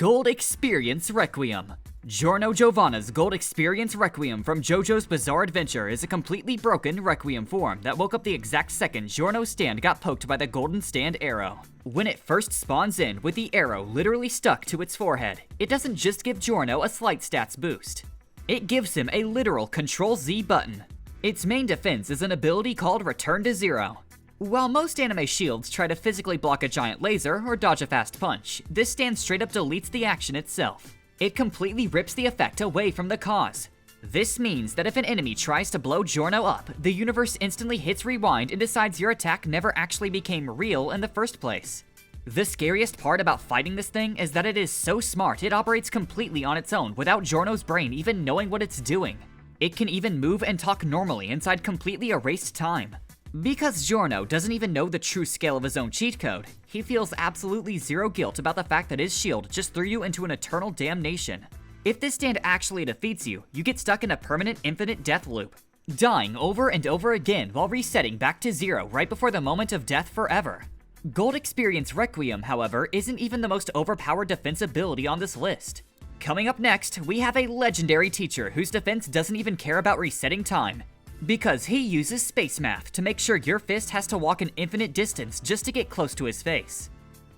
Gold Experience Requiem. Giorno Giovanna's Gold Experience Requiem from JoJo's Bizarre Adventure is a completely broken Requiem form that woke up the exact second Giorno's stand got poked by the Golden Stand arrow. When it first spawns in with the arrow literally stuck to its forehead, it doesn't just give Giorno a slight stats boost. It gives him a literal Control-Z button. Its main defense is an ability called Return to Zero. While most anime shields try to physically block a giant laser or dodge a fast punch, this stand straight up deletes the action itself. It completely rips the effect away from the cause. This means that if an enemy tries to blow Giorno up, the universe instantly hits rewind and decides your attack never actually became real in the first place. The scariest part about fighting this thing is that it is so smart it operates completely on its own without Giorno's brain even knowing what it's doing. It can even move and talk normally inside completely erased time. Because Giorno doesn't even know the true scale of his own cheat code, he feels absolutely zero guilt about the fact that his shield just threw you into an eternal damnation. If this stand actually defeats you, you get stuck in a permanent infinite death loop, dying over and over again while resetting back to zero right before the moment of death forever. Gold Experience Requiem, however, isn't even the most overpowered defense ability on this list. Coming up next, we have a legendary teacher whose defense doesn't even care about resetting time, because he uses space math to make sure your fist has to walk an infinite distance just to get close to his face.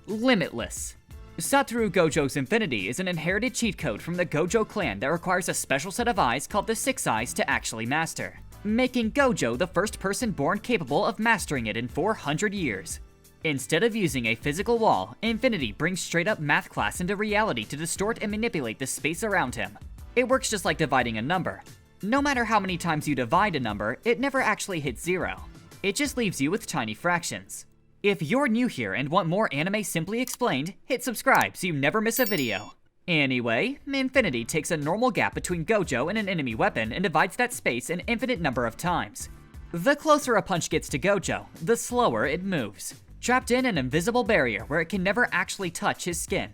Limitless. Satoru Gojo's Infinity is an inherited cheat code from the Gojo clan that requires a special set of eyes called the Six Eyes to actually master, making Gojo the first person born capable of mastering it in 400 years. Instead of using a physical wall, Infinity brings straight up math class into reality to distort and manipulate the space around him. It works just like dividing a number. No matter how many times you divide a number, it never actually hits zero. It just leaves you with tiny fractions. If you're new here and want more anime simply explained, hit subscribe so you never miss a video. Anyway, Infinity takes a normal gap between Gojo and an enemy weapon and divides that space an infinite number of times. The closer a punch gets to Gojo, the slower it moves, trapped in an invisible barrier where it can never actually touch his skin.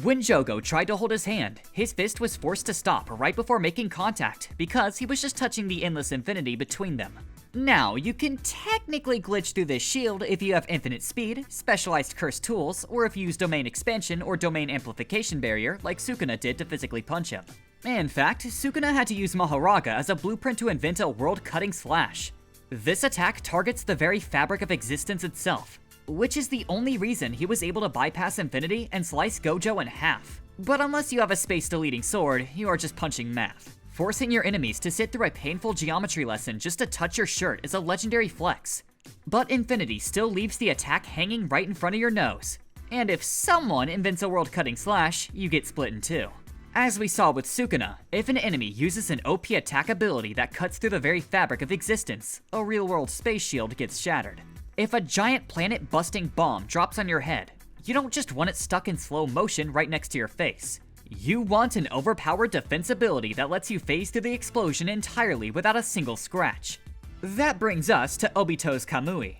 When Jogo tried to hold his hand, his fist was forced to stop right before making contact because he was just touching the endless infinity between them. Now, you can technically glitch through this shield if you have infinite speed, specialized curse tools, or if you use domain expansion or domain amplification barrier like Sukuna did to physically punch him. In fact, Sukuna had to use Mahoraga as a blueprint to invent a world-cutting slash. This attack targets the very fabric of existence itself, which is the only reason he was able to bypass Infinity and slice Gojo in half. But unless you have a space-deleting sword, you are just punching math. Forcing your enemies to sit through a painful geometry lesson just to touch your shirt is a legendary flex. But Infinity still leaves the attack hanging right in front of your nose. And if someone invents a world-cutting slash, you get split in two. As we saw with Sukuna, if an enemy uses an OP attack ability that cuts through the very fabric of existence, a real-world space shield gets shattered. If a giant planet-busting bomb drops on your head, you don't just want it stuck in slow motion right next to your face. You want an overpowered defense ability that lets you phase through the explosion entirely without a single scratch. That brings us to Obito's Kamui.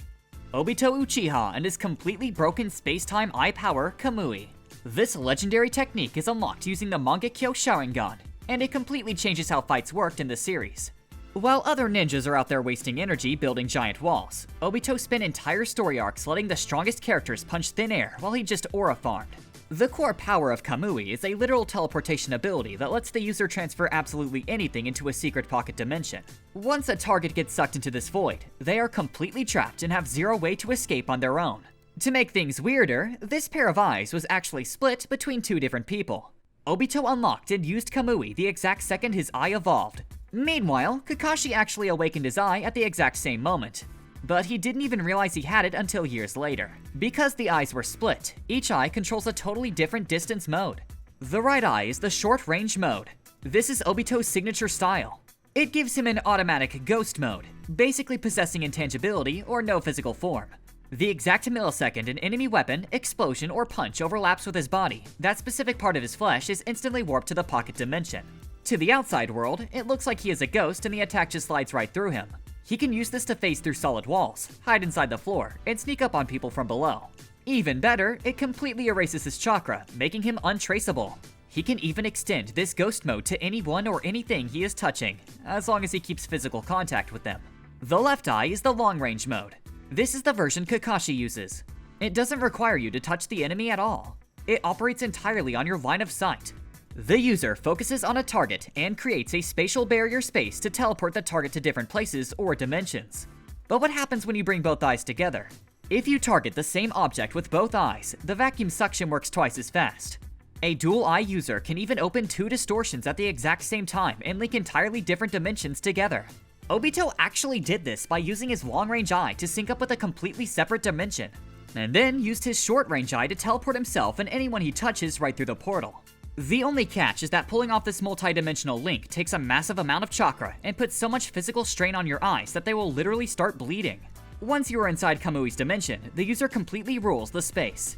Obito Uchiha and his completely broken space-time eye power, Kamui. This legendary technique is unlocked using the Mangekyo Sharingan, and it completely changes how fights worked in the series. While other ninjas are out there wasting energy building giant walls, Obito spent entire story arcs letting the strongest characters punch thin air while he just aura farmed. The core power of Kamui is a literal teleportation ability that lets the user transfer absolutely anything into a secret pocket dimension. Once a target gets sucked into this void, they are completely trapped and have zero way to escape on their own. To make things weirder, this pair of eyes was actually split between two different people. Obito unlocked and used Kamui the exact second his eye evolved. Meanwhile, Kakashi actually awakened his eye at the exact same moment, but he didn't even realize he had it until years later. Because the eyes were split, each eye controls a totally different distance mode. The right eye is the short range mode. This is Obito's signature style. It gives him an automatic ghost mode, basically possessing intangibility or no physical form. The exact millisecond an enemy weapon, explosion, or punch overlaps with his body, that specific part of his flesh is instantly warped to the pocket dimension. To the outside world, it looks like he is a ghost and the attack just slides right through him. He can use this to phase through solid walls, hide inside the floor, and sneak up on people from below. Even better, it completely erases his chakra, making him untraceable. He can even extend this ghost mode to anyone or anything he is touching, as long as he keeps physical contact with them. The left eye is the long range mode. This is the version Kakashi uses. It doesn't require you to touch the enemy at all. It operates entirely on your line of sight. The user focuses on a target and creates a spatial barrier space to teleport the target to different places or dimensions. But what happens when you bring both eyes together? If you target the same object with both eyes, the vacuum suction works twice as fast. A dual eye user can even open 2 distortions at the exact same time and link entirely different dimensions together. Obito actually did this by using his long-range eye to sync up with a completely separate dimension, and then used his short-range eye to teleport himself and anyone he touches right through the portal. The only catch is that pulling off this multi-dimensional link takes a massive amount of chakra and puts so much physical strain on your eyes that they will literally start bleeding. Once you are inside Kamui's dimension, the user completely rules the space.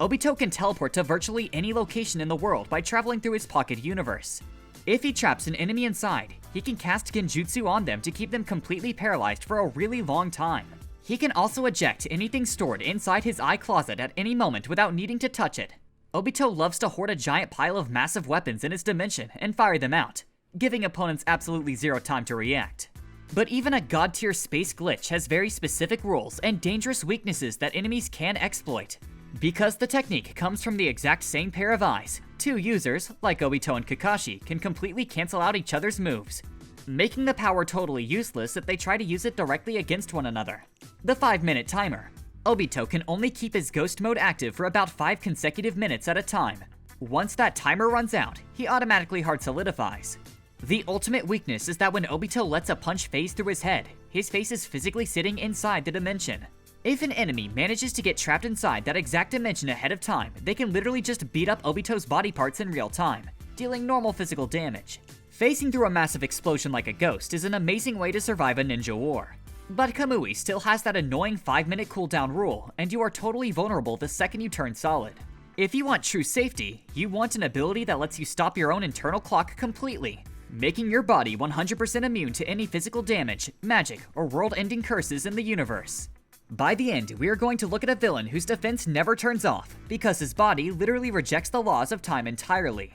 Obito can teleport to virtually any location in the world by traveling through his pocket universe. If he traps an enemy inside, he can cast genjutsu on them to keep them completely paralyzed for a really long time. He can also eject anything stored inside his eye closet at any moment without needing to touch it. Obito loves to hoard a giant pile of massive weapons in his dimension and fire them out, giving opponents absolutely zero time to react. But even a god-tier space glitch has very specific rules and dangerous weaknesses that enemies can exploit. Because the technique comes from the exact same pair of eyes, 2 users, like Obito and Kakashi, can completely cancel out each other's moves, making the power totally useless if they try to use it directly against one another. The 5-minute timer. Obito can only keep his ghost mode active for about 5 consecutive minutes at a time. Once that timer runs out, he automatically hard solidifies. The ultimate weakness is that when Obito lets a punch phase through his head, his face is physically sitting inside the dimension. If an enemy manages to get trapped inside that exact dimension ahead of time, they can literally just beat up Obito's body parts in real time, dealing normal physical damage. Facing through a massive explosion like a ghost is an amazing way to survive a ninja war. But Kamui still has that annoying 5-minute cooldown rule, and you are totally vulnerable the second you turn solid. If you want true safety, you want an ability that lets you stop your own internal clock completely, making your body 100% immune to any physical damage, magic, or world-ending curses in the universe. By the end, we are going to look at a villain whose defense never turns off, because his body literally rejects the laws of time entirely.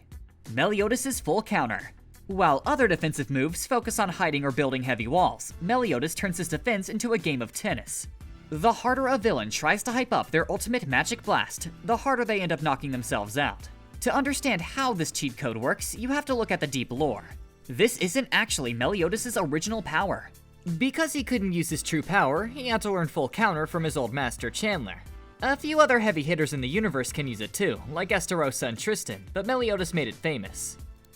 Meliodas' full counter. While other defensive moves focus on hiding or building heavy walls, Meliodas turns his defense into a game of tennis. The harder a villain tries to hype up their ultimate magic blast, the harder they end up knocking themselves out. To understand how this cheat code works, you have to look at the deep lore. This isn't actually Meliodas' original power. Because he couldn't use his true power, he had to learn full counter from his old master Chandler. A few other heavy hitters in the universe can use it too, like Esterosa and Tristan, but Meliodas made it famous.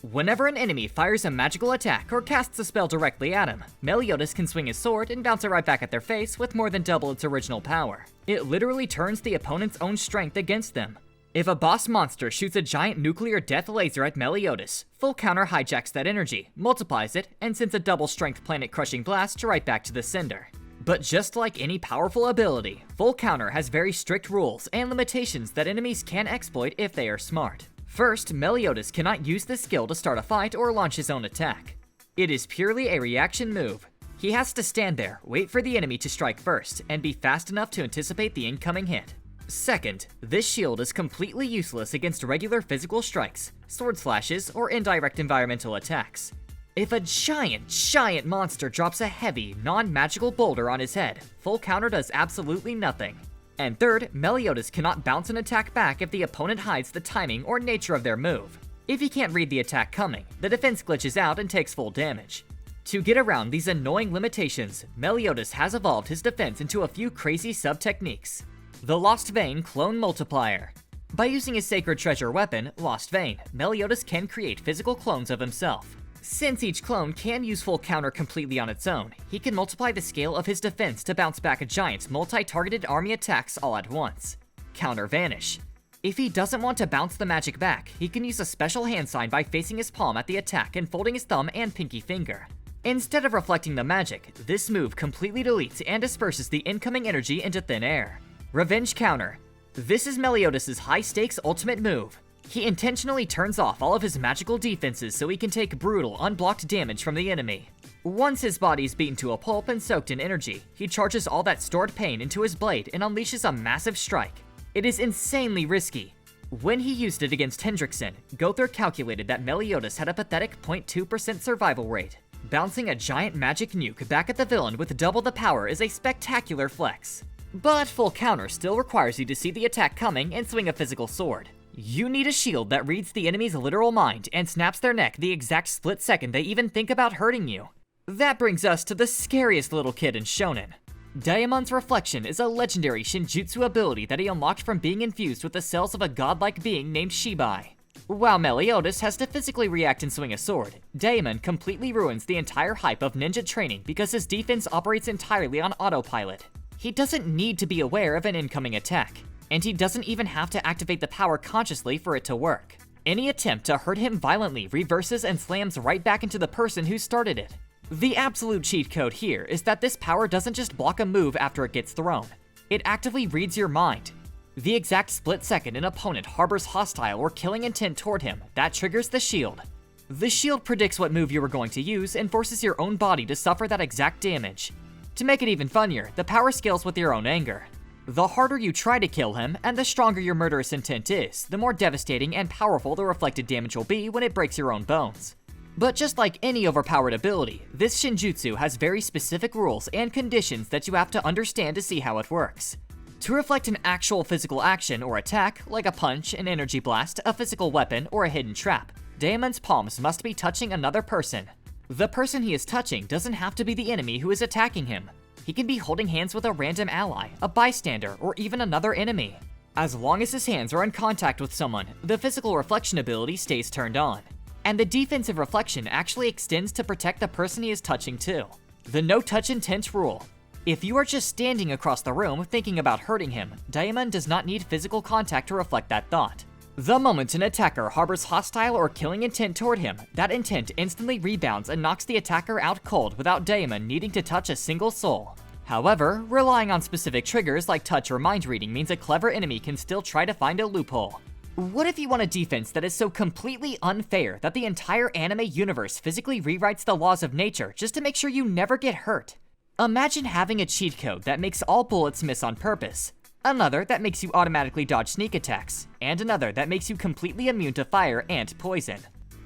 Whenever an enemy fires a magical attack or casts a spell directly at him, Meliodas can swing his sword and bounce it right back at their face with more than double its original power. It literally turns the opponent's own strength against them. If a boss monster shoots a giant nuclear death laser at Meliodas, full counter hijacks that energy, multiplies it, and sends a double strength planet-crushing blast right back to the sender. But just like any powerful ability, full counter has very strict rules and limitations that enemies can exploit if they are smart. First, Meliodas cannot use this skill to start a fight or launch his own attack. It is purely a reaction move. He has to stand there, wait for the enemy to strike first, and be fast enough to anticipate the incoming hit. Second, this shield is completely useless against regular physical strikes, sword slashes, or indirect environmental attacks. If a giant monster drops a heavy, non-magical boulder on his head, full counter does absolutely nothing. And third, Meliodas cannot bounce an attack back if the opponent hides the timing or nature of their move. If he can't read the attack coming, the defense glitches out and takes full damage. To get around these annoying limitations, Meliodas has evolved his defense into a few crazy sub-techniques. The Lost Vein Clone Multiplier. By using his sacred treasure weapon, Lost Vein, Meliodas can create physical clones of himself. Since each clone can use full counter completely on its own, he can multiply the scale of his defense to bounce back a giant's multi-targeted army attacks all at once. Counter Vanish. If he doesn't want to bounce the magic back, he can use a special hand sign by facing his palm at the attack and folding his thumb and pinky finger. Instead of reflecting the magic, this move completely deletes and disperses the incoming energy into thin air. Revenge Counter. This is Meliodas' high-stakes ultimate move. He intentionally turns off all of his magical defenses so he can take brutal, unblocked damage from the enemy. Once his body is beaten to a pulp and soaked in energy, he charges all that stored pain into his blade and unleashes a massive strike. It is insanely risky. When he used it against Hendrickson, Gother calculated that Meliodas had a pathetic 0.2% survival rate. Bouncing a giant magic nuke back at the villain with double the power is a spectacular flex. But full counter still requires you to see the attack coming and swing a physical sword. You need a shield that reads the enemy's literal mind and snaps their neck the exact split second they even think about hurting you. That brings us to the scariest little kid in shonen. Daemon's Reflection is a legendary Shinjutsu ability that he unlocked from being infused with the cells of a godlike being named Shibai. While Meliodas has to physically react and swing a sword, Daemon completely ruins the entire hype of ninja training because his defense operates entirely on autopilot. He doesn't need to be aware of an incoming attack, and he doesn't even have to activate the power consciously for it to work. Any attempt to hurt him violently reverses and slams right back into the person who started it. The absolute cheat code here is that this power doesn't just block a move after it gets thrown. It actively reads your mind. The exact split second an opponent harbors hostile or killing intent toward him, that triggers the shield. The shield predicts what move you are going to use and forces your own body to suffer that exact damage. To make it even funnier, the power scales with your own anger. The harder you try to kill him, and the stronger your murderous intent is, the more devastating and powerful the reflected damage will be when it breaks your own bones. But just like any overpowered ability, this Shinjutsu has very specific rules and conditions that you have to understand to see how it works. To reflect an actual physical action or attack, like a punch, an energy blast, a physical weapon, or a hidden trap, Daemon's palms must be touching another person. The person he is touching doesn't have to be the enemy who is attacking him. He can be holding hands with a random ally, a bystander, or even another enemy. As long as his hands are in contact with someone, the physical reflection ability stays turned on. And the defensive reflection actually extends to protect the person he is touching too. The no-touch intent rule. If you are just standing across the room thinking about hurting him, Daemon does not need physical contact to reflect that thought. The moment an attacker harbors hostile or killing intent toward him, that intent instantly rebounds and knocks the attacker out cold without Daemon needing to touch a single soul. However, relying on specific triggers like touch or mind reading means a clever enemy can still try to find a loophole. What if you want a defense that is so completely unfair that the entire anime universe physically rewrites the laws of nature just to make sure you never get hurt? Imagine having a cheat code that makes all bullets miss on purpose, another that makes you automatically dodge sneak attacks, and another that makes you completely immune to fire and poison.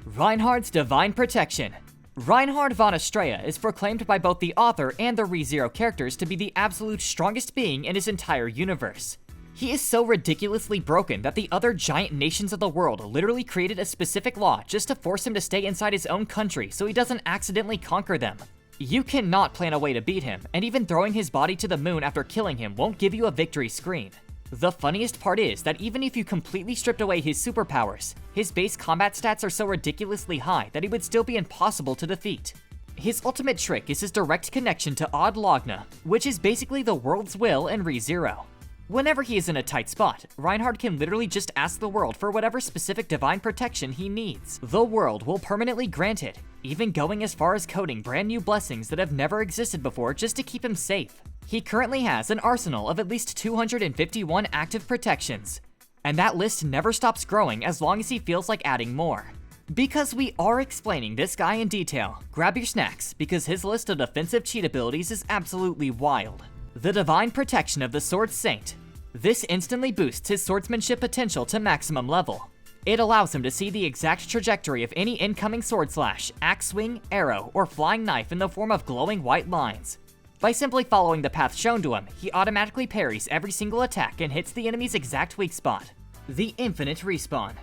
Reinhard's Divine Protection. Reinhard von Estrella is proclaimed by both the author and the ReZero characters to be the absolute strongest being in his entire universe. He is so ridiculously broken that the other giant nations of the world literally created a specific law just to force him to stay inside his own country so he doesn't accidentally conquer them. You cannot plan a way to beat him, and even throwing his body to the moon after killing him won't give you a victory screen. The funniest part is that even if you completely stripped away his superpowers, his base combat stats are so ridiculously high that he would still be impossible to defeat. His ultimate trick is his direct connection to Odd Logna, which is basically the world's will in ReZero. Whenever he is in a tight spot, Reinhard can literally just ask the world for whatever specific divine protection he needs. The world will permanently grant it, even going as far as coding brand new blessings that have never existed before just to keep him safe. He currently has an arsenal of at least 251 active protections, and that list never stops growing as long as he feels like adding more. Because we are explaining this guy in detail, grab your snacks because his list of defensive cheat abilities is absolutely wild. The Divine Protection of the Sword Saint. This instantly boosts his swordsmanship potential to maximum level. It allows him to see the exact trajectory of any incoming sword slash, axe swing, arrow, or flying knife in the form of glowing white lines. By simply following the path shown to him, he automatically parries every single attack and hits the enemy's exact weak spot. The Infinite Respawn.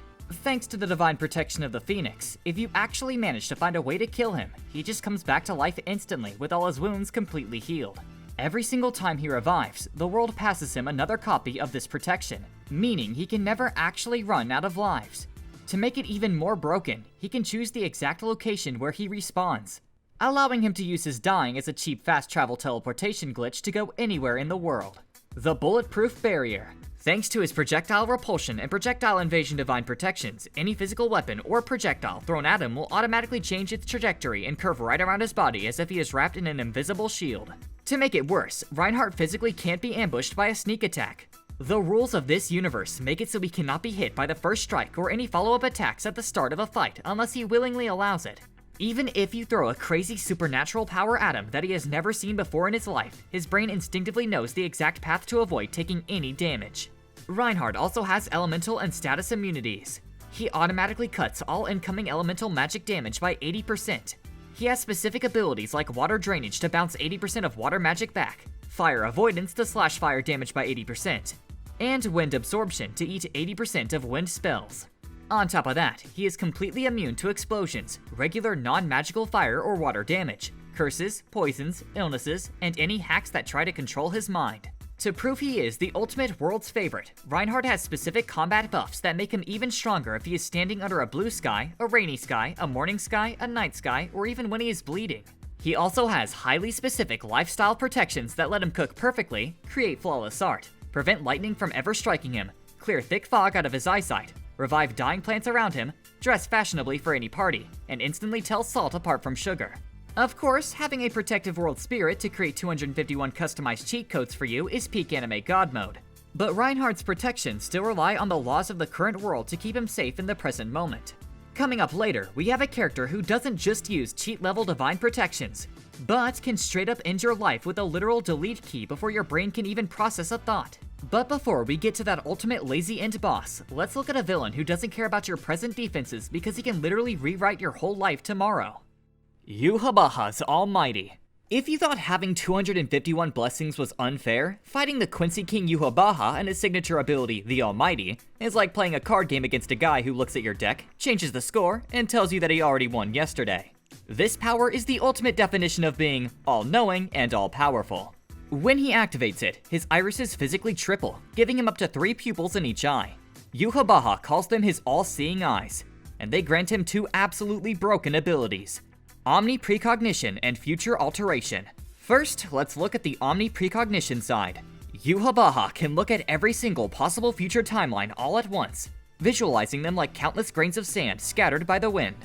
Thanks to the Divine Protection of the Phoenix, if you actually manage to find a way to kill him, he just comes back to life instantly with all his wounds completely healed. Every single time he revives, the world passes him another copy of this protection, meaning he can never actually run out of lives. To make it even more broken, he can choose the exact location where he respawns, allowing him to use his dying as a cheap fast travel teleportation glitch to go anywhere in the world. The Bulletproof Barrier. Thanks to his projectile repulsion and projectile invasion divine protections, any physical weapon or projectile thrown at him will automatically change its trajectory and curve right around his body as if he is wrapped in an invisible shield. To make it worse, Reinhard physically can't be ambushed by a sneak attack. The rules of this universe make it so he cannot be hit by the first strike or any follow-up attacks at the start of a fight unless he willingly allows it. Even if you throw a crazy supernatural power at him that he has never seen before in his life, his brain instinctively knows the exact path to avoid taking any damage. Reinhard also has elemental and status immunities. He automatically cuts all incoming elemental magic damage by 80%. He has specific abilities like water drainage to bounce 80% of water magic back, fire avoidance to slash fire damage by 80%, and wind absorption to eat 80% of wind spells. On top of that, he is completely immune to explosions, regular non-magical fire or water damage, curses, poisons, illnesses, and any hacks that try to control his mind. To prove he is the ultimate world's favorite, Reinhard has specific combat buffs that make him even stronger if he is standing under a blue sky, a rainy sky, a morning sky, a night sky, or even when he is bleeding. He also has highly specific lifestyle protections that let him cook perfectly, create flawless art, prevent lightning from ever striking him, clear thick fog out of his eyesight, revive dying plants around him, dress fashionably for any party, and instantly tell salt apart from sugar. Of course, having a protective world spirit to create 251 customized cheat codes for you is peak anime god mode. But Reinhard's protections still rely on the laws of the current world to keep him safe in the present moment. Coming up later, we have a character who doesn't just use cheat-level divine protections, but can straight up end your life with a literal delete key before your brain can even process a thought. But before we get to that ultimate lazy end boss, let's look at a villain who doesn't care about your present defenses because he can literally rewrite your whole life tomorrow. Yhwach Almighty. If you thought having 251 blessings was unfair, fighting the Quincy King Yhwach and his signature ability, the Almighty, is like playing a card game against a guy who looks at your deck, changes the score, and tells you that he already won yesterday. This power is the ultimate definition of being all-knowing and all-powerful. When he activates it, his irises physically triple, giving him up to 3 pupils in each eye. Yhwach calls them his all-seeing eyes, and they grant him 2 absolutely broken abilities: Omni-Precognition and Future Alteration. First, let's look at the Omni-Precognition side. Yhwach can look at every single possible future timeline all at once, visualizing them like countless grains of sand scattered by the wind.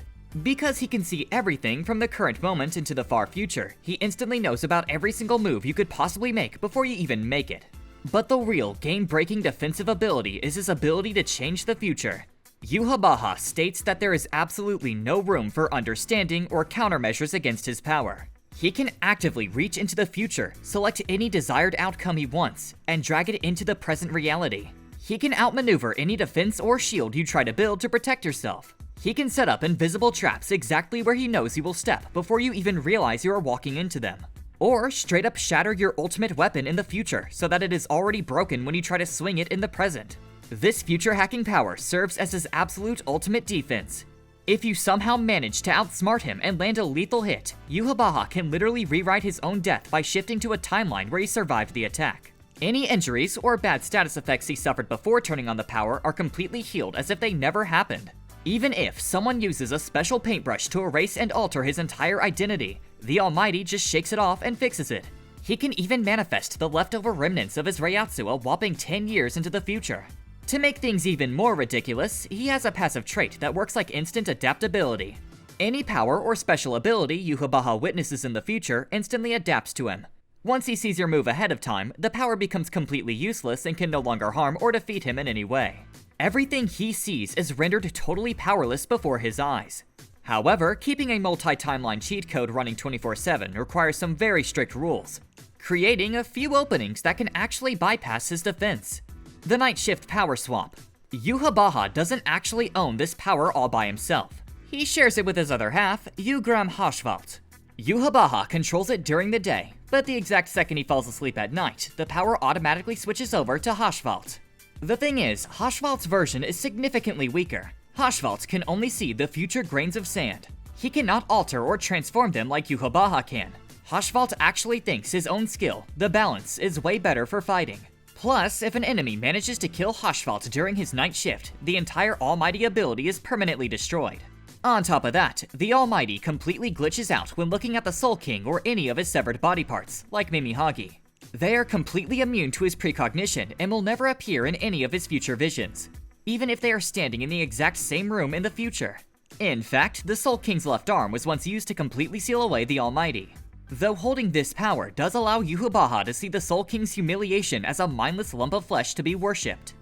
Because he can see everything from the current moment into the far future, he instantly knows about every single move you could possibly make before you even make it. But the real game-breaking defensive ability is his ability to change the future. Yhwach states that there is absolutely no room for understanding or countermeasures against his power. He can actively reach into the future, select any desired outcome he wants, and drag it into the present reality. He can outmaneuver any defense or shield you try to build to protect yourself. He can set up invisible traps exactly where he knows you will step before you even realize you are walking into them. Or straight up shatter your ultimate weapon in the future so that it is already broken when you try to swing it in the present. This future hacking power serves as his absolute ultimate defense. If you somehow manage to outsmart him and land a lethal hit, Yhwach can literally rewrite his own death by shifting to a timeline where he survived the attack. Any injuries or bad status effects he suffered before turning on the power are completely healed as if they never happened. Even if someone uses a special paintbrush to erase and alter his entire identity, the Almighty just shakes it off and fixes it. He can even manifest the leftover remnants of his Reiatsu a whopping 10 years into the future. To make things even more ridiculous, he has a passive trait that works like instant adaptability. Any power or special ability Yhwach witnesses in the future instantly adapts to him. Once he sees your move ahead of time, the power becomes completely useless and can no longer harm or defeat him in any way. Everything he sees is rendered totally powerless before his eyes. However, keeping a multi-timeline cheat code running 24/7 requires some very strict rules, creating a few openings that can actually bypass his defense. The Night Shift Power Swap. Yhwach doesn't actually own this power all by himself. He shares it with his other half, Ugram Hashvalt. Yhwach controls it during the day, but the exact second he falls asleep at night, the power automatically switches over to Hashvalt. The thing is, Hashvalt's version is significantly weaker. Hashvalt can only see the future grains of sand. He cannot alter or transform them like Yhwach can. Hashvalt actually thinks his own skill, the balance, is way better for fighting. Plus, if an enemy manages to kill Hashvalt during his night shift, the entire Almighty ability is permanently destroyed. On top of that, the Almighty completely glitches out when looking at the Soul King or any of his severed body parts, like Mimihagi. They are completely immune to his precognition and will never appear in any of his future visions, even if they are standing in the exact same room in the future. In fact, the Soul King's left arm was once used to completely seal away the Almighty. Though holding this power does allow Yhwach to see the Soul King's humiliation as a mindless lump of flesh to be worshipped.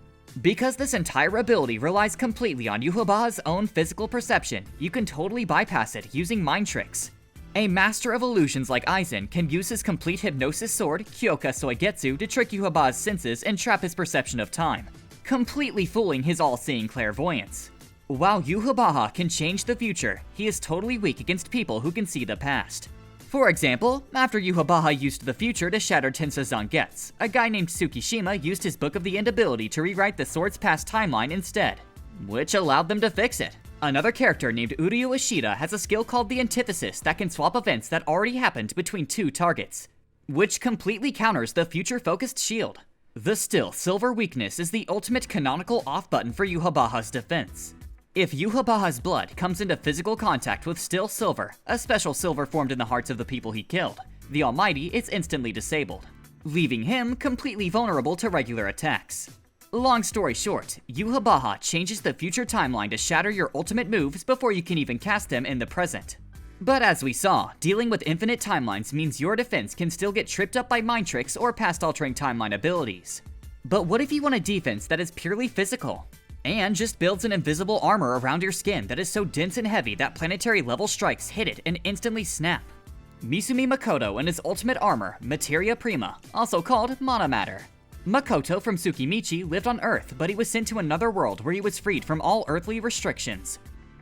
Because this entire ability relies completely on Yhwach's own physical perception, you can totally bypass it using mind tricks. A master of illusions like Aizen can use his complete hypnosis sword, Kyoka Soigetsu, to trick Yhwach's senses and trap his perception of time, completely fooling his all-seeing clairvoyance. While Yhwach can change the future, he is totally weak against people who can see the past. For example, after Yhwach used the future to shatter Tensa Zangetsu, a guy named Tsukishima used his Book of the End ability to rewrite the Sword's Past timeline instead, which allowed them to fix it. Another character named Uryu Ishida has a skill called the Antithesis that can swap events that already happened between two targets, which completely counters the future-focused shield. The Still Silver weakness is the ultimate canonical off button for Yhwach's defense. If Yhwach's blood comes into physical contact with Still Silver, a special silver formed in the hearts of the people he killed, the Almighty is instantly disabled, leaving him completely vulnerable to regular attacks. Long story short, Yhwach changes the future timeline to shatter your ultimate moves before you can even cast them in the present. But as we saw, dealing with infinite timelines means your defense can still get tripped up by mind tricks or past-altering timeline abilities. But what if you want a defense that is purely physical, and just builds an invisible armor around your skin that is so dense and heavy that planetary-level strikes hit it and instantly snap? Misumi Makoto and his ultimate armor, Materia Prima, also called Mana Matter. Makoto from Tsukimichi lived on Earth, but he was sent to another world where he was freed from all earthly restrictions.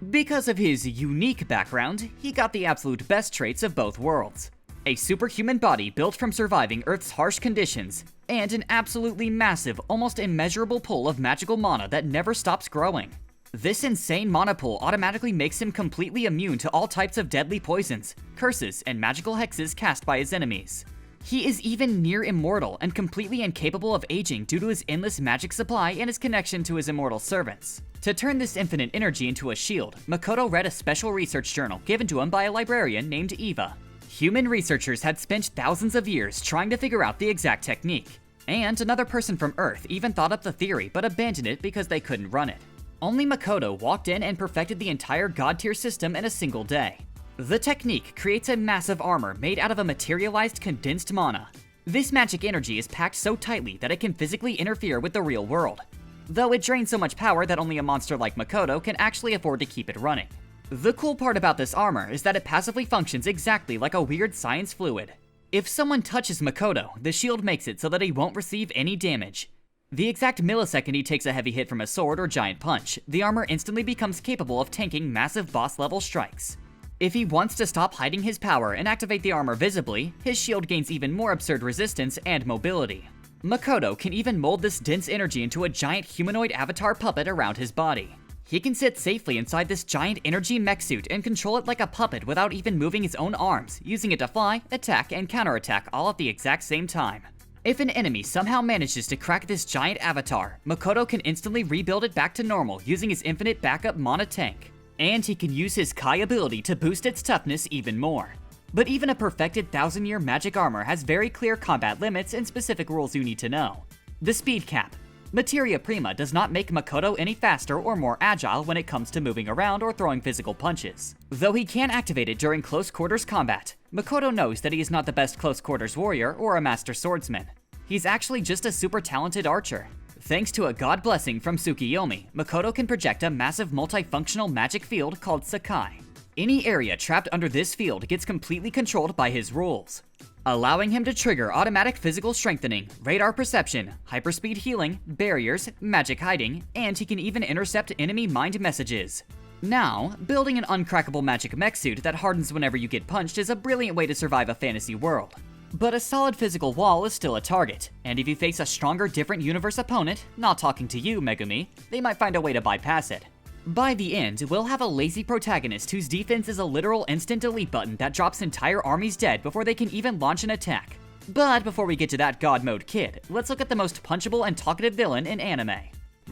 Because of his unique background, he got the absolute best traits of both worlds. A superhuman body built from surviving Earth's harsh conditions, and an absolutely massive, almost immeasurable pool of magical mana that never stops growing. This insane mana pool automatically makes him completely immune to all types of deadly poisons, curses, and magical hexes cast by his enemies. He is even near immortal and completely incapable of aging due to his endless magic supply and his connection to his immortal servants. To turn this infinite energy into a shield, Makoto read a special research journal given to him by a librarian named Eva. Human researchers had spent thousands of years trying to figure out the exact technique, and another person from Earth even thought up the theory but abandoned it because they couldn't run it. Only Makoto walked in and perfected the entire god-tier system in a single day. The technique creates a massive armor made out of a materialized condensed mana. This magic energy is packed so tightly that it can physically interfere with the real world, though it drains so much power that only a monster like Makoto can actually afford to keep it running. The cool part about this armor is that it passively functions exactly like a weird science fluid. If someone touches Makoto, the shield makes it so that he won't receive any damage. The exact millisecond he takes a heavy hit from a sword or giant punch, the armor instantly becomes capable of tanking massive boss-level strikes. If he wants to stop hiding his power and activate the armor visibly, his shield gains even more absurd resistance and mobility. Makoto can even mold this dense energy into a giant humanoid avatar puppet around his body. He can sit safely inside this giant energy mech suit and control it like a puppet without even moving his own arms, using it to fly, attack, and counterattack all at the exact same time. If an enemy somehow manages to crack this giant avatar, Makoto can instantly rebuild it back to normal using his infinite backup mana tank. And he can use his Kai ability to boost its toughness even more. But even a perfected 1000-year magic armor has very clear combat limits and specific rules you need to know. The speed cap. Materia Prima does not make Makoto any faster or more agile when it comes to moving around or throwing physical punches. Though he can activate it during close quarters combat, Makoto knows that he is not the best close quarters warrior or a master swordsman. He's actually just a super talented archer. Thanks to a god blessing from Tsukiyomi, Makoto can project a massive multifunctional magic field called Sakai. Any area trapped under this field gets completely controlled by his rules, allowing him to trigger automatic physical strengthening, radar perception, hyperspeed healing, barriers, magic hiding, and he can even intercept enemy mind messages. Now, building an uncrackable magic mech suit that hardens whenever you get punched is a brilliant way to survive a fantasy world. But a solid physical wall is still a target, and if you face a stronger different universe opponent, not talking to you, Megumi, they might find a way to bypass it. By the end, we'll have a lazy protagonist whose defense is a literal instant delete button that drops entire armies dead before they can even launch an attack. But before we get to that god mode kid, let's look at the most punchable and talkative villain in anime.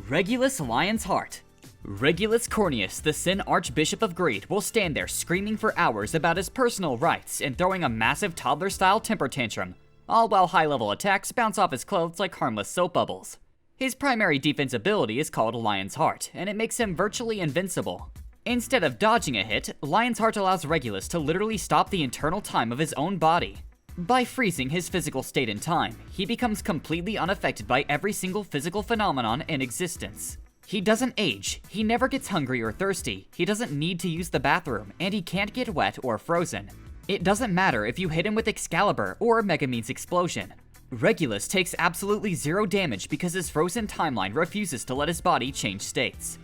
Regulus Lionheart. Regulus Corneus, the Sin Archbishop of Greed, will stand there screaming for hours about his personal rights and throwing a massive toddler-style temper tantrum, all while high-level attacks bounce off his clothes like harmless soap bubbles. His primary defense ability is called Lion's Heart, and it makes him virtually invincible. Instead of dodging a hit, Lion's Heart allows Regulus to literally stop the internal time of his own body. By freezing his physical state in time, he becomes completely unaffected by every single physical phenomenon in existence. He doesn't age, he never gets hungry or thirsty, he doesn't need to use the bathroom, and he can't get wet or frozen. It doesn't matter if you hit him with Excalibur or Megumin's explosion. Regulus takes absolutely zero damage because his frozen timeline refuses to let his body change states.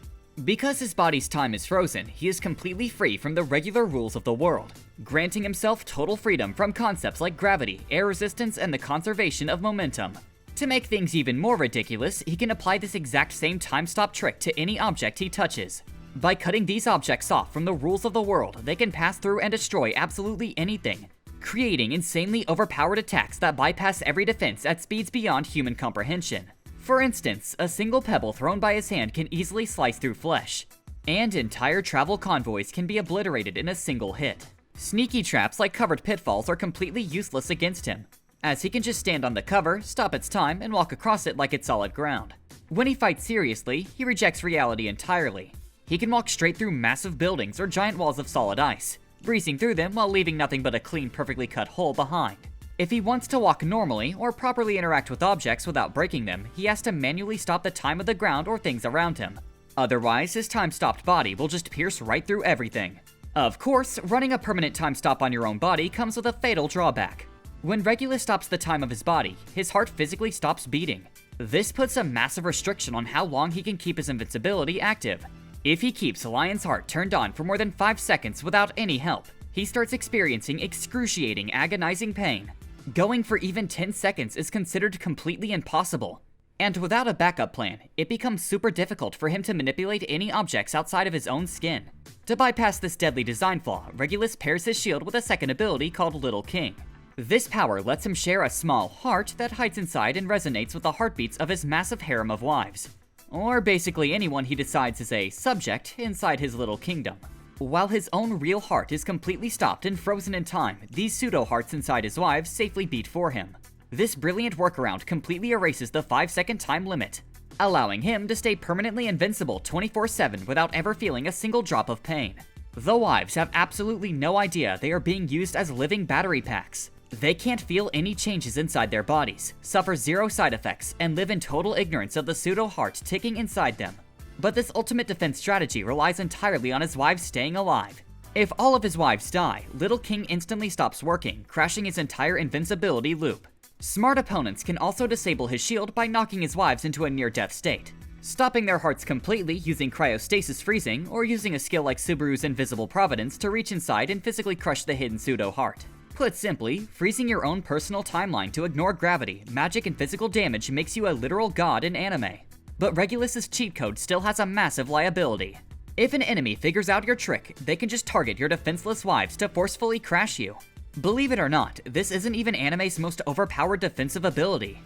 Because his body's time is frozen, he is completely free from the regular rules of the world, granting himself total freedom from concepts like gravity, air resistance, and the conservation of momentum. To make things even more ridiculous, he can apply this exact same time stop trick to any object he touches. By cutting these objects off from the rules of the world, they can pass through and destroy absolutely anything, creating insanely overpowered attacks that bypass every defense at speeds beyond human comprehension. For instance, a single pebble thrown by his hand can easily slice through flesh, and entire travel convoys can be obliterated in a single hit. Sneaky traps like covered pitfalls are completely useless against him, as he can just stand on the cover, stop its time, and walk across it like it's solid ground. When he fights seriously, he rejects reality entirely. He can walk straight through massive buildings or giant walls of solid ice, breezing through them while leaving nothing but a clean, perfectly cut hole behind. If he wants to walk normally or properly interact with objects without breaking them, he has to manually stop the time of the ground or things around him. Otherwise, his time-stopped body will just pierce right through everything. Of course, running a permanent time stop on your own body comes with a fatal drawback. When Regulus stops the time of his body, his heart physically stops beating. This puts a massive restriction on how long he can keep his invincibility active. If he keeps Lion's heart turned on for more than 5 seconds without any help, he starts experiencing excruciating, agonizing pain. Going for even 10 seconds is considered completely impossible. And without a backup plan, it becomes super difficult for him to manipulate any objects outside of his own skin. To bypass this deadly design flaw, Regulus pairs his shield with a second ability called Little King. This power lets him share a small heart that hides inside and resonates with the heartbeats of his massive harem of wives, or basically anyone he decides is a subject inside his little kingdom. While his own real heart is completely stopped and frozen in time, these pseudo-hearts inside his wives safely beat for him. This brilliant workaround completely erases the 5-second time limit, allowing him to stay permanently invincible 24/7 without ever feeling a single drop of pain. The wives have absolutely no idea they are being used as living battery packs. They can't feel any changes inside their bodies, suffer zero side effects, and live in total ignorance of the pseudo-heart ticking inside them. But this ultimate defense strategy relies entirely on his wives staying alive. If all of his wives die, Little King instantly stops working, crashing his entire invincibility loop. Smart opponents can also disable his shield by knocking his wives into a near-death state, stopping their hearts completely using cryostasis freezing, or using a skill like Subaru's Invisible Providence to reach inside and physically crush the hidden pseudo-heart. Put simply, freezing your own personal timeline to ignore gravity, magic, and physical damage makes you a literal god in anime. But Regulus's cheat code still has a massive liability. If an enemy figures out your trick, they can just target your defenseless wives to forcefully crash you. Believe it or not, this isn't even anime's most overpowered defensive ability.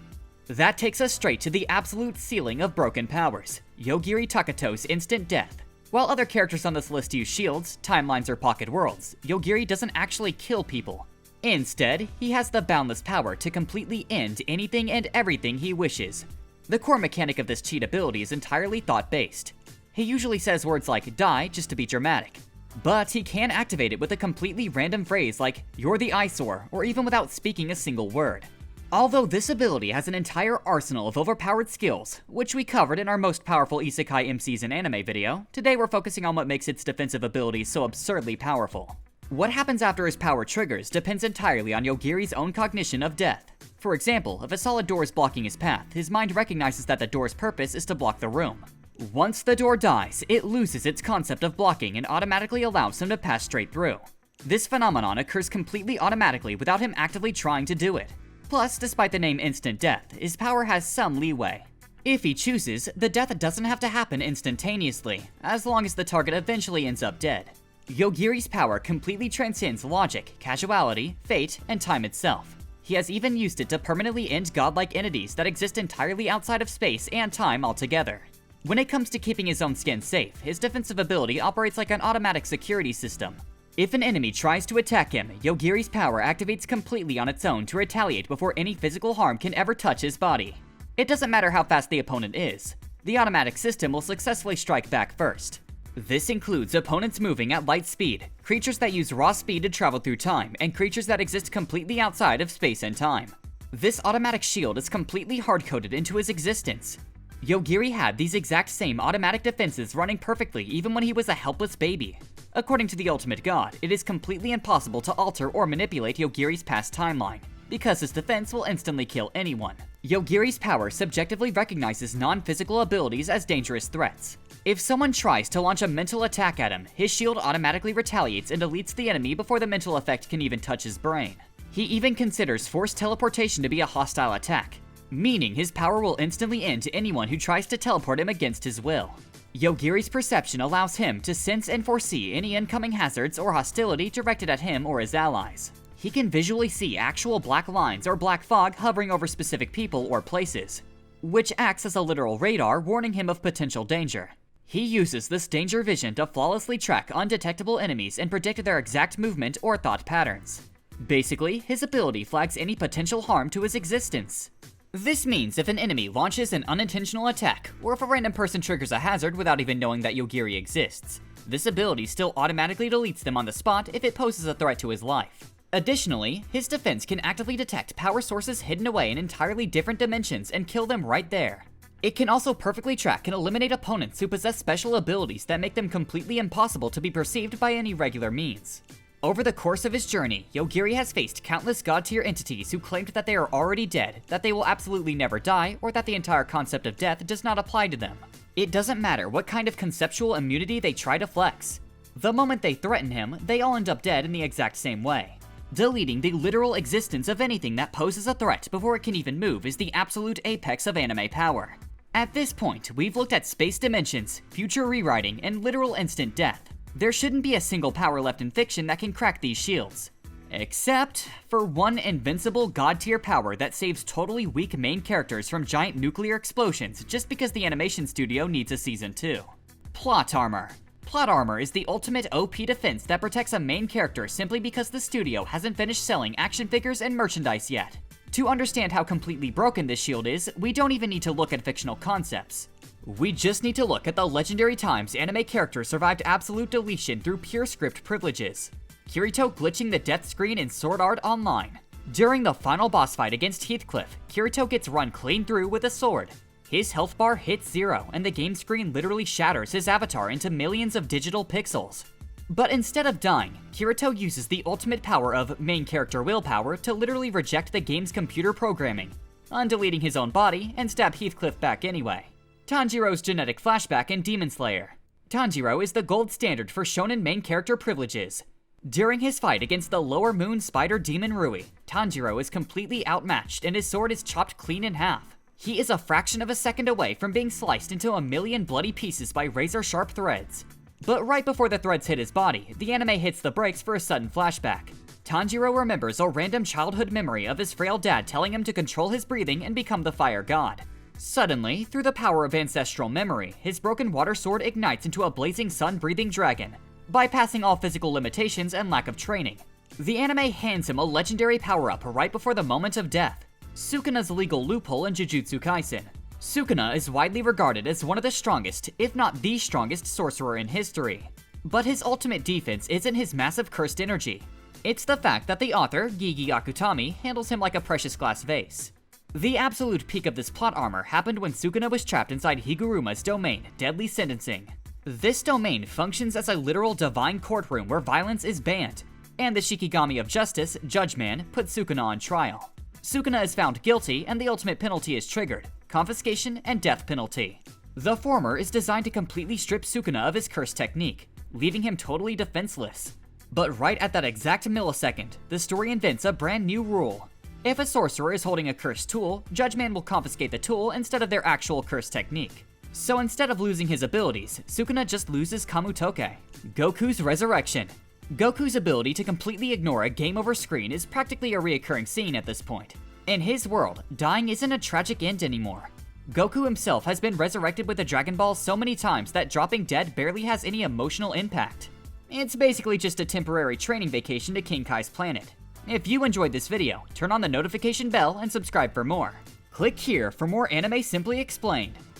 That takes us straight to the absolute ceiling of broken powers, Yogiri Takato's instant death. While other characters on this list use shields, timelines, or pocket worlds, Yogiri doesn't actually kill people. Instead, he has the boundless power to completely end anything and everything he wishes. The core mechanic of this cheat ability is entirely thought-based. He usually says words like die just to be dramatic, but he can activate it with a completely random phrase like "you're the eyesore," or even without speaking a single word. Although this ability has an entire arsenal of overpowered skills, which we covered in our most powerful isekai MCs in anime video, today we're focusing on what makes its defensive abilities so absurdly powerful. What happens after his power triggers depends entirely on Yogiri's own cognition of death. For example, if a solid door is blocking his path, his mind recognizes that the door's purpose is to block the room. Once the door dies, it loses its concept of blocking and automatically allows him to pass straight through. This phenomenon occurs completely automatically without him actively trying to do it. Plus, despite the name instant death, his power has some leeway. If he chooses, the death doesn't have to happen instantaneously, as long as the target eventually ends up dead. Yogiri's power completely transcends logic, casuality, fate, and time itself. He has even used it to permanently end godlike entities that exist entirely outside of space and time altogether. When it comes to keeping his own skin safe, his defensive ability operates like an automatic security system. If an enemy tries to attack him, Yogiri's power activates completely on its own to retaliate before any physical harm can ever touch his body. It doesn't matter how fast the opponent is, the automatic system will successfully strike back first. This includes opponents moving at light speed, creatures that use raw speed to travel through time, and creatures that exist completely outside of space and time. This automatic shield is completely hard-coded into his existence. Yogiri had these exact same automatic defenses running perfectly even when he was a helpless baby. According to the Ultimate God, it is completely impossible to alter or manipulate Yogiri's past timeline, because his defense will instantly kill anyone. Yogiri's power subjectively recognizes non-physical abilities as dangerous threats. If someone tries to launch a mental attack at him, his shield automatically retaliates and deletes the enemy before the mental effect can even touch his brain. He even considers forced teleportation to be a hostile attack, meaning his power will instantly end to anyone who tries to teleport him against his will. Yogiri's perception allows him to sense and foresee any incoming hazards or hostility directed at him or his allies. He can visually see actual black lines or black fog hovering over specific people or places, which acts as a literal radar warning him of potential danger. He uses this danger vision to flawlessly track undetectable enemies and predict their exact movement or thought patterns. Basically, his ability flags any potential harm to his existence. This means if an enemy launches an unintentional attack, or if a random person triggers a hazard without even knowing that Yogiri exists, this ability still automatically deletes them on the spot if it poses a threat to his life. Additionally, his defense can actively detect power sources hidden away in entirely different dimensions and kill them right there. It can also perfectly track and eliminate opponents who possess special abilities that make them completely impossible to be perceived by any regular means. Over the course of his journey, Yogiri has faced countless god-tier entities who claimed that they are already dead, that they will absolutely never die, or that the entire concept of death does not apply to them. It doesn't matter what kind of conceptual immunity they try to flex. The moment they threaten him, they all end up dead in the exact same way. Deleting the literal existence of anything that poses a threat before it can even move is the absolute apex of anime power. At this point, we've looked at space dimensions, future rewriting, and literal instant death. There shouldn't be a single power left in fiction that can crack these shields. Except for one invincible god-tier power that saves totally weak main characters from giant nuclear explosions just because the animation studio needs a season 2. Plot armor. Plot armor is the ultimate OP defense that protects a main character simply because the studio hasn't finished selling action figures and merchandise yet. To understand how completely broken this shield is, we don't even need to look at fictional concepts. We just need to look at the legendary times anime characters survived absolute deletion through pure script privileges. Kirito glitching the death screen in Sword Art Online. During the final boss fight against Heathcliff, Kirito gets run clean through with a sword. His health bar hits 0 and the game screen literally shatters his avatar into millions of digital pixels. But instead of dying, Kirito uses the ultimate power of main character willpower to literally reject the game's computer programming, undeleting his own body and stab Heathcliff back anyway. Tanjiro's genetic flashback in Demon Slayer. Tanjiro is the gold standard for shonen main character privileges. During his fight against the lower moon spider demon Rui, Tanjiro is completely outmatched and his sword is chopped clean in half. He is a fraction of a second away from being sliced into a million bloody pieces by razor-sharp threads. But right before the threads hit his body, the anime hits the brakes for a sudden flashback. Tanjiro remembers a random childhood memory of his frail dad telling him to control his breathing and become the fire god. Suddenly, through the power of ancestral memory, his broken water sword ignites into a blazing sun-breathing dragon, bypassing all physical limitations and lack of training. The anime hands him a legendary power-up right before the moment of death, Sukuna's legal loophole in Jujutsu Kaisen. Sukuna is widely regarded as one of the strongest, if not the strongest sorcerer in history. But his ultimate defense isn't his massive cursed energy. It's the fact that the author, Gigi Akutami, handles him like a precious glass vase. The absolute peak of this plot armor happened when Sukuna was trapped inside Higuruma's domain, Deadly Sentencing. This domain functions as a literal divine courtroom where violence is banned, and the Shikigami of Justice, Judgeman, puts Sukuna on trial. Sukuna is found guilty and the ultimate penalty is triggered, confiscation and death penalty. The former is designed to completely strip Sukuna of his curse technique, leaving him totally defenseless. But right at that exact millisecond, the story invents a brand new rule. If a sorcerer is holding a cursed tool, Judgeman will confiscate the tool instead of their actual curse technique. So instead of losing his abilities, Sukuna just loses Kamutoke, Goku's resurrection. Goku's ability to completely ignore a game over screen is practically a reoccurring scene at this point. In his world, dying isn't a tragic end anymore. Goku himself has been resurrected with a Dragon Ball so many times that dropping dead barely has any emotional impact. It's basically just a temporary training vacation to King Kai's planet. If you enjoyed this video, turn on the notification bell and subscribe for more. Click here for more anime simply explained.